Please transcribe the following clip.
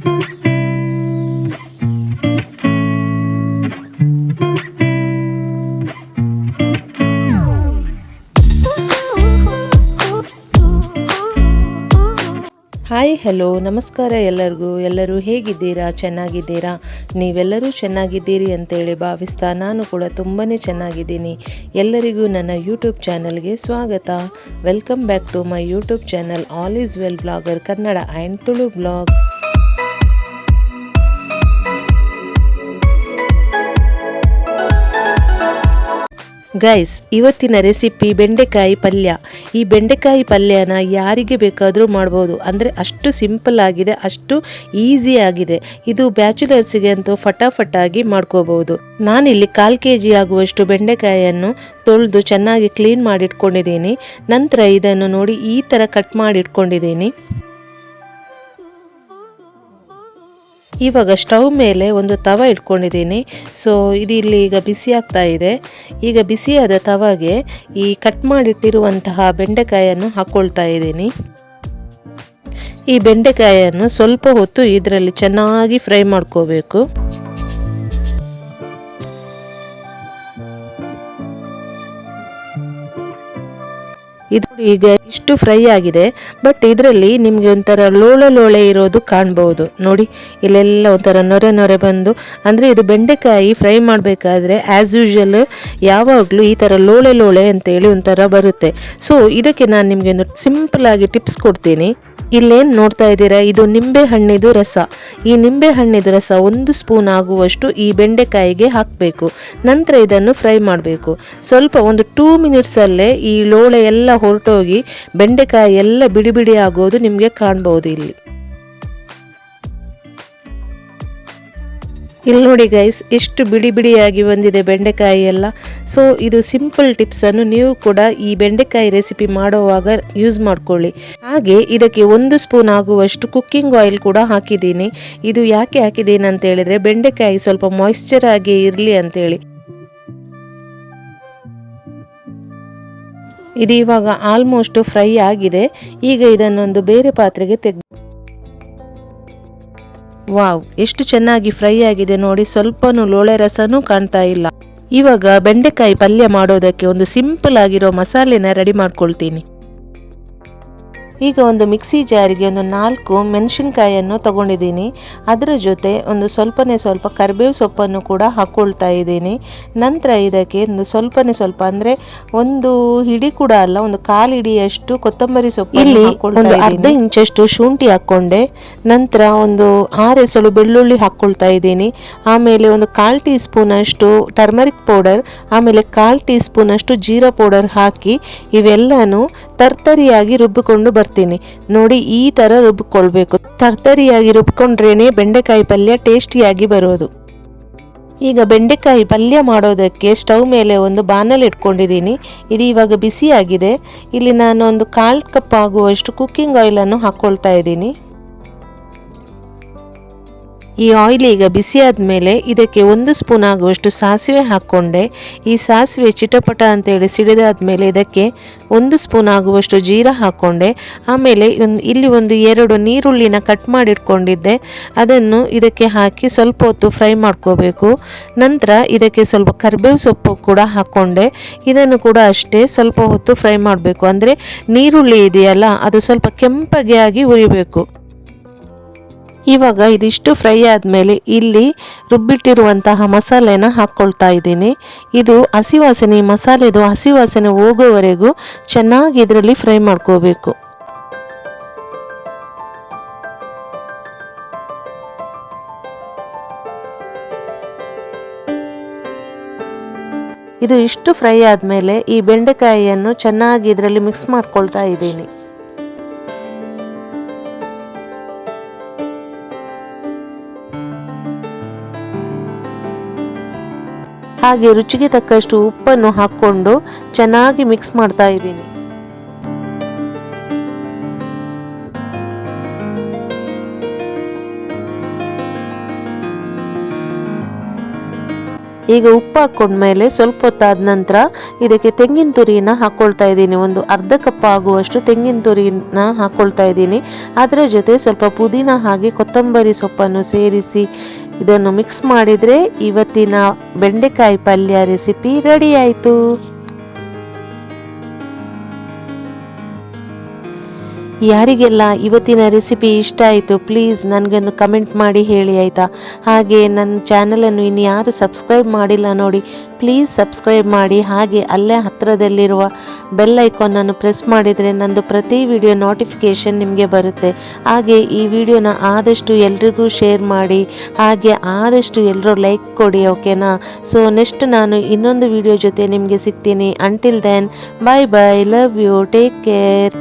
Hi hello ನಮಸ್ಕಾರ ಎಲ್ಲರೂ ಹೇಗಿದ್ದೀರಾ? ಚೆನ್ನಾಗಿದ್ದೀರಾ? ನೀವೆಲ್ಲರೂ ಚೆನ್ನಾಗಿದ್ದೀರಿ ಅಂತೇಳಿ ಭಾವಿಸ್ತಾ ನಾನು ಕೂಡ ತುಂಬಾ ಚೆನ್ನಾಗಿದ್ದೀನಿ. ಎಲ್ಲರಿಗೂ ನನ್ನ ಯೂಟ್ಯೂಬ್ ಚಾನಲ್ಗೆ ಸ್ವಾಗತ. Welcome back to my YouTube channel all is well blogger Kannada and Tulu blog. Guys, ಇವತ್ತಿನ ರೆಸಿಪಿ ಬೆಂಡೆಕಾಯಿ ಪಲ್ಯ. ಈ ಬೆಂಡೆಕಾಯಿ ಪಲ್ಯನ ಯಾರಿಗೆ ಬೇಕಾದರೂ ಮಾಡ್ಬೋದು. ಅಂದರೆ ಅಷ್ಟು ಸಿಂಪಲ್ ಆಗಿದೆ, ಅಷ್ಟು ಈಸಿ ಆಗಿದೆ. ಇದು ಬ್ಯಾಚುಲರ್ಸಿಗೆ ಅಂತೂ ಫಟಾಫಟಾಗಿ ಮಾಡ್ಕೋಬಹುದು. ನಾನಿಲ್ಲಿ 1/4 kg ಆಗುವಷ್ಟು ಬೆಂಡೆಕಾಯಿಯನ್ನು ತೊಳೆದು ಚೆನ್ನಾಗಿ ಕ್ಲೀನ್ ಮಾಡಿಟ್ಕೊಂಡಿದ್ದೀನಿ. ನಂತರ ಇದನ್ನು ನೋಡಿ ಈ ಥರ ಕಟ್ ಮಾಡಿಟ್ಕೊಂಡಿದ್ದೀನಿ. ಇವಾಗ ಸ್ಟವ್ ಮೇಲೆ ಒಂದು ತವ ಇಟ್ಕೊಂಡಿದ್ದೀನಿ. ಸೊ ಇದು ಇಲ್ಲಿ ಈಗ ಬಿಸಿ ಆಗ್ತಾ ಇದೆ. ಈಗ ಬಿಸಿಯಾದ ತವಾಗೆ ಈ ಕಟ್ ಮಾಡಿಟ್ಟಿರುವಂತಹ ಬೆಂಡೆಕಾಯನ್ನು ಹಾಕ್ಕೊಳ್ತಾ ಇದ್ದೀನಿ. ಈ ಬೆಂಡೆಕಾಯನ್ನು ಸ್ವಲ್ಪ ಹೊತ್ತು ಇದರಲ್ಲಿ ಚೆನ್ನಾಗಿ ಫ್ರೈ ಮಾಡ್ಕೋಬೇಕು. ಇದು ಈಗ ಇಷ್ಟು ಫ್ರೈ ಆಗಿದೆ. ಬಟ್ ಇದರಲ್ಲಿ ನಿಮಗೆ ಒಂಥರ ಲೋಳೆ ಇರೋದು ಕಾಣ್ಬೋದು. ನೋಡಿ, ಇಲ್ಲೆಲ್ಲ ಒಂಥರ ನೊರೆ ಬಂದು, ಅಂದರೆ ಇದು ಬೆಂಡೆಕಾಯಿ ಫ್ರೈ ಮಾಡಬೇಕಾದ್ರೆ ಆ್ಯಸ್ ಯೂಶುವಲ್ ಯಾವಾಗಲೂ ಈ ಥರ ಲೋಳೆ ಅಂತೇಳಿ ಒಂಥರ ಬರುತ್ತೆ. ಸೊ ಇದಕ್ಕೆ ನಾನು ನಿಮಗೆ ಒಂದು ಸಿಂಪಲ್ ಆಗಿ ಟಿಪ್ಸ್ ಕೊಡ್ತೀನಿ. ಇಲ್ಲೇನು ನೋಡ್ತಾ ಇದ್ದೀರಾ, ಇದು ನಿಂಬೆ ಹಣ್ಣಿದು ರಸ. ಈ ನಿಂಬೆ ಹಣ್ಣಿದು ರಸ 1 ಸ್ಪೂನ್ ಆಗುವಷ್ಟು ಈ ಬೆಂಡೆಕಾಯಿಗೆ ಹಾಕಬೇಕು. ನಂತರ ಇದನ್ನು ಫ್ರೈ ಮಾಡಬೇಕು. ಸ್ವಲ್ಪ ಒಂದು 2 ಮಿನಿಟ್ಸಲ್ಲೇ ಈ ಲೋಳೆ ಎಲ್ಲ ಹೊರಟೋಗಿ ಬೆಂಡೆಕಾಯಿ ಎಲ್ಲ ಬಿಡಿ ಆಗೋದು ನಿಮಗೆ ಕಾಣ್ಬೋದು. ಇಲ್ಲಿ ನೋಡಿ ಗೈಸ್, ಎಷ್ಟು ಬಿಡಿಯಾಗಿ ಬಂದಿದೆ ಬೆಂಡೆಕಾಯಿ ಎಲ್ಲ. ಸೊ ಇದು ಸಿಂಪಲ್ ಟಿಪ್ಸನ್ನು ನೀವು ಕೂಡ ಈ ಬೆಂಡೆಕಾಯಿ ರೆಸಿಪಿ ಮಾಡುವಾಗ ಯೂಸ್ ಮಾಡ್ಕೊಳ್ಳಿ. ಹಾಗೆ ಇದಕ್ಕೆ 1 ಸ್ಪೂನ್ ಆಗುವಷ್ಟು ಕುಕ್ಕಿಂಗ್ ಆಯಿಲ್ ಕೂಡ ಹಾಕಿದ್ದೀನಿ. ಇದು ಯಾಕೆ ಹಾಕಿದ್ದೀನಿ ಅಂತ ಹೇಳಿದ್ರೆ ಬೆಂಡೆಕಾಯಿ ಸ್ವಲ್ಪ ಮಾಯಿಶ್ಚರ್ ಆಗಿ ಇರಲಿ ಅಂತೇಳಿ. ಇದು ಇವಾಗ ಆಲ್ಮೋಸ್ಟ್ ಫ್ರೈ ಆಗಿದೆ. ಈಗ ಇದನ್ನೊಂದು ಬೇರೆ ಪಾತ್ರೆಗೆ ವಾವ್, ಎಷ್ಟು ಚೆನ್ನಾಗಿ ಫ್ರೈ ಆಗಿದೆ ನೋಡಿ. ಸ್ವಲ್ಪನೂ ಲೋಳೆ ರಸನೂ ಕಾಣ್ತಾ ಇಲ್ಲ. ಇವಾಗ ಬೆಂಡೆಕಾಯಿ ಪಲ್ಯ ಮಾಡೋದಕ್ಕೆ ಒಂದು ಸಿಂಪಲ್ ಆಗಿರೋ ಮಸಾಲೆನ ರೆಡಿ ಮಾಡ್ಕೊಳ್ತೀನಿ. ಈಗ ಒಂದು ಮಿಕ್ಸಿ ಜಾರಿಗೆ ಒಂದು 4 ಮೆಣಸಿನಕಾಯಿಯನ್ನು ತಗೊಂಡಿದ್ದೀನಿ. ಅದರ ಜೊತೆ ಒಂದು ಸ್ವಲ್ಪ ಕರಿಬೇವು ಸೊಪ್ಪನ್ನು ಕೂಡ ಹಾಕ್ಕೊಳ್ತಾ ಇದ್ದೀನಿ. ನಂತರ ಇದಕ್ಕೆ ಒಂದು ಸ್ವಲ್ಪ ಅಂದರೆ ಒಂದು ಹಿಡಿ ಕೂಡ ಅಲ್ಲ, ಒಂದು 1/4 ಹಿಡಿಯಷ್ಟು ಕೊತ್ತಂಬರಿ ಸೊಪ್ಪು, ಇಲ್ಲಿ ಒಂದು ಅರ್ಧ ಇಂಚಷ್ಟು ಶುಂಠಿ ಹಾಕ್ಕೊಂಡೆ. ನಂತರ ಒಂದು 6 ಎಸಳು ಬೆಳ್ಳುಳ್ಳಿ ಹಾಕ್ಕೊಳ್ತಾ ಇದ್ದೀನಿ. ಆಮೇಲೆ ಒಂದು 1/4 ಟೀ ಸ್ಪೂನ್ ಅಷ್ಟು ಟರ್ಮರಿಕ್ ಪೌಡರ್, ಆಮೇಲೆ 1/4 ಟೀ ಸ್ಪೂನ್ ಅಷ್ಟು ಜೀರಾ ಪೌಡರ್ ಹಾಕಿ ಇವೆಲ್ಲನೂ ತರ್ತರಿಯಾಗಿ ರುಬ್ಬಿಕೊಂಡು ಬರ್ತೀನಿ. ನೋಡಿ, ಈ ತರ ರುಬ್ಬಿಕೊಳ್ಬೇಕು. ತರ್ತರಿಯಾಗಿ ರುಬ್ಕೊಂಡ್ರೇನೆ ಬೆಂಡೆಕಾಯಿ ಪಲ್ಯ ಟೇಸ್ಟಿಯಾಗಿ ಬರೋದು. ಈಗ ಬೆಂಡೆಕಾಯಿ ಪಲ್ಯ ಮಾಡೋದಕ್ಕೆ ಸ್ಟವ್ ಮೇಲೆ ಒಂದು ಬಾಣಲೆ ಇಟ್ಕೊಂಡಿದ್ದೀನಿ. ಇದು ಇವಾಗ ಬಿಸಿಯಾಗಿದೆ. ಇಲ್ಲಿ ನಾನು ಒಂದು 1/4 ಕಪ್ ಆಗುವಷ್ಟು ಕುಕ್ಕಿಂಗ್ ಆಯಿಲನ್ನು ಹಾಕ್ಕೊಳ್ತಾ ಇದ್ದೀನಿ. ಈ ಆಯಿಲ್ ಈಗ ಬಿಸಿ ಆದಮೇಲೆ ಇದಕ್ಕೆ 1 ಸ್ಪೂನ್ ಆಗುವಷ್ಟು ಸಾಸಿವೆ ಹಾಕ್ಕೊಂಡೆ. ಈ ಸಾಸಿವೆ ಚಿಟಪಟ ಅಂತೇಳಿ ಸಿಡಿದಾದ್ಮೇಲೆ ಇದಕ್ಕೆ 1 ಸ್ಪೂನ್ ಆಗುವಷ್ಟು ಜೀರಾ ಹಾಕ್ಕೊಂಡೆ. ಆಮೇಲೆ ಇಲ್ಲಿ ಒಂದು 2 ನೀರುಳ್ಳಿನ ಕಟ್ ಮಾಡಿಟ್ಕೊಂಡಿದ್ದೆ, ಅದನ್ನು ಇದಕ್ಕೆ ಹಾಕಿ ಸ್ವಲ್ಪ ಹೊತ್ತು ಫ್ರೈ ಮಾಡ್ಕೋಬೇಕು. ನಂತರ ಇದಕ್ಕೆ ಸ್ವಲ್ಪ ಕರಿಬೇವು ಸೊಪ್ಪು ಕೂಡ ಹಾಕ್ಕೊಂಡೆ. ಇದನ್ನು ಕೂಡ ಅಷ್ಟೇ ಸ್ವಲ್ಪ ಹೊತ್ತು ಫ್ರೈ ಮಾಡಬೇಕು. ಅಂದರೆ ನೀರುಳ್ಳಿ ಇದೆಯಲ್ಲ, ಅದು ಸ್ವಲ್ಪ ಕೆಂಪಗೆ ಆಗಿ ಉರಿಬೇಕು. ಇವಾಗ ಇದಿಷ್ಟು ಫ್ರೈ ಆದಮೇಲೆ ಇಲ್ಲಿ ರುಬ್ಬಿಟ್ಟಿರುವಂತಹ ಮಸಾಲೆನ ಹಾಕ್ಕೊಳ್ತಾ ಇದ್ದೀನಿ. ಇದು ಮಸಾಲೆದು ಹಸಿವಾಸನೆ ಹೋಗೋವರೆಗೂ ಚೆನ್ನಾಗಿ ಇದರಲ್ಲಿ ಫ್ರೈ ಮಾಡ್ಕೋಬೇಕು. ಇದು ಇಷ್ಟು ಫ್ರೈ ಆದಮೇಲೆ ಈ ಬೆಂಡೆಕಾಯಿಯನ್ನು ಚೆನ್ನಾಗಿ ಇದರಲ್ಲಿ ಮಿಕ್ಸ್ ಮಾಡ್ಕೊಳ್ತಾ ಇದ್ದೀನಿ. ಹಾಗೆ ರುಚಿಗೆ ತಕ್ಕಷ್ಟು ಉಪ್ಪನ್ನು ಹಾಕ್ಕೊಂಡು ಚೆನ್ನಾಗಿ ಮಿಕ್ಸ್ ಮಾಡ್ತಾ ಇದ್ದೀನಿ. ಈಗ ಉಪ್ಪು ಹಾಕ್ಕೊಂಡ್ಮೇಲೆ ಸ್ವಲ್ಪ ಹೊತ್ತಾದ ನಂತರ ಇದಕ್ಕೆ ತೆಂಗಿನ ತುರಿನ ಹಾಕ್ಕೊಳ್ತಾ ಇದ್ದೀನಿ. ಒಂದು ಅರ್ಧ ಕಪ್ ಆಗುವಷ್ಟು ತೆಂಗಿನ ತುರಿನ ಹಾಕ್ಕೊಳ್ತಾ ಇದ್ದೀನಿ. ಅದರ ಜೊತೆ ಸ್ವಲ್ಪ ಪುದೀನ ಹಾಗೆ ಕೊತ್ತಂಬರಿ ಸೊಪ್ಪನ್ನು ಸೇರಿಸಿ ಇದನ್ನು ಮಿಕ್ಸ್ ಮಾಡಿದರೆ ಇವತ್ತಿನ ಬೆಂಡೆಕಾಯಿ ಪಲ್ಯ ರೆಸಿಪಿ ರೆಡಿ ಆಯಿತು. ಯಾರಿಗೆಲ್ಲ ಇವತ್ತಿನ ರೆಸಿಪಿ ಇಷ್ಟ ಆಯಿತು ಪ್ಲೀಸ್ ನನಗೊಂದು ಕಮೆಂಟ್ ಮಾಡಿ ಹೇಳಿ ಆಯಿತಾ. ಹಾಗೆ ನನ್ನ ಚಾನಲನ್ನು ಇನ್ನು ಯಾರು ಸಬ್ಸ್ಕ್ರೈಬ್ ಮಾಡಿಲ್ಲ ನೋಡಿ, ಪ್ಲೀಸ್ ಸಬ್ಸ್ಕ್ರೈಬ್ ಮಾಡಿ. ಹಾಗೆ ಅಲ್ಲೇ ಹತ್ತಿರದಲ್ಲಿರುವ ಬೆಲ್ ಐಕಾನನ್ನು ಪ್ರೆಸ್ ಮಾಡಿದರೆ ನಂದು ಪ್ರತಿ ವಿಡಿಯೋ ನೋಟಿಫಿಕೇಷನ್ ನಿಮಗೆ ಬರುತ್ತೆ. ಹಾಗೆ ಈ ವಿಡಿಯೋನ ಆದಷ್ಟು ಎಲ್ರಿಗೂ ಶೇರ್ ಮಾಡಿ, ಹಾಗೆ ಆದಷ್ಟು ಎಲ್ಲರೂ ಲೈಕ್ ಕೊಡಿ, ಓಕೆನಾ. ಸೊ ನೆಕ್ಸ್ಟ್ ನಾನು ಇನ್ನೊಂದು ವಿಡಿಯೋ ಜೊತೆ ನಿಮಗೆ ಸಿಗ್ತೀನಿ. Until then bye bye, love you, take care.